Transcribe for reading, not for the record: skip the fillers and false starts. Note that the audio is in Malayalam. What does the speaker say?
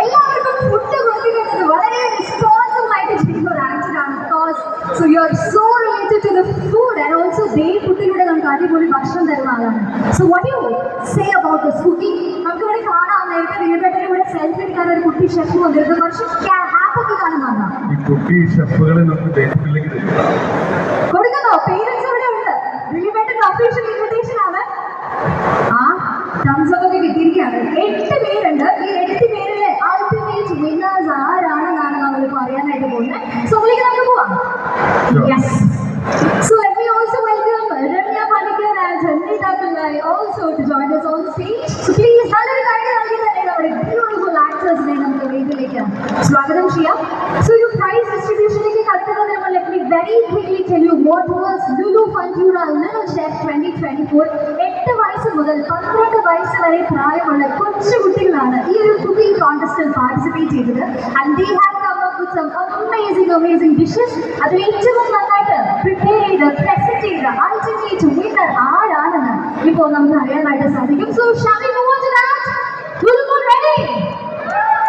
എല്ലാവർക്കും ഫുഡ് കൊടുക്കുന്നത് വളരെ റെസ്പോൺസിബിൾ ആയിട്ട് ചെയ്യുന്ന ഒരു ആക്ടർ ആണ്. Because so you are so related to the food and also they ഫുഡിലൂടെ നമുക്ക് അടിപൊളി ഭക്ഷണം തരുന്ന ആളാണ്. So what you say about this cooking? നമുക്ക് ഇവിടെ കാണാം, നേരത്തെ വീടുകളിൽ ഇവിടെ സെൽഫി എടുക്കാൻ ഒരു കുട്ടി ഷെഫ് വന്നിരുന്നു. കുറച്ച് ഹാപ്പൊക്കെ കാണുന്നതാണ്. ഈ കുട്ടി ഷെഫുകളെ നമുക്ക് കൊടുക്കുന്നോ? പേരൻസ് ഇവിടെ ഉണ്ട്. റിലേറ്റഡ് ഒഫീഷ്യൽ ഇൻവിറ്റേഷൻ ആണ്. ആ തംസ് അപ്പ് ഒക്കെ കിട്ടിയിരിക്കുകയാണ്. 8 പേരുണ്ട്. ഈ 8 പേരിലെ അൾട്ടിമേറ്റ് വിന്നേഴ്സ് ആരാണെന്നാണ് നമ്മളിപ്പോൾ അറിയാനായിട്ട് പോകുന്നത്. സോ അതിലേക്ക് നമുക്ക് പോവാം. Yes. So let me also welcome Ramya Panikar and Sangeeta Pillai also to join us on stage. So please, nallൊരു കൈ നൽകി തന്നെ നമ്മുടെ beautiful actors-നെ നമുക്ക് വേദിയിലേക്ക് സ്വാഗതം ചെയ്യാം. So ഒരു പ്രൈസ് ഡിസ്ട്രിബ്യൂഷനിലേക്ക് കടക്കുന്നതിന് മുമ്പ് let me very quickly tell you what was Lulu Fantura Little Chef 2024. 8 വയസ്സ് മുതൽ 12 വയസ്സ് വരെ പ്രായമുള്ള കൊച്ചു കുട്ടികളാണ് ഈ ഒരു കുക്കിംഗ് കോൺടെസ്റ്റിൽ പാർട്ടിസിപ്പേറ്റ് ചെയ്തത്. And they have come up with some amazing dishes. അതിൽ ഏറ്റവും നന്നായിട്ട് പ്രിപ്പയർ ചെയ്ത് പ്രസന്റ് ചെയ്ത അൾട്ടിമേറ്റ് വിന്നർ ആരാണെന്ന് ഇപ്പോൾ നമുക്ക് അറിയാനായിട്ട് സാധിക്കും. So shall we move on to that? Will you be ready?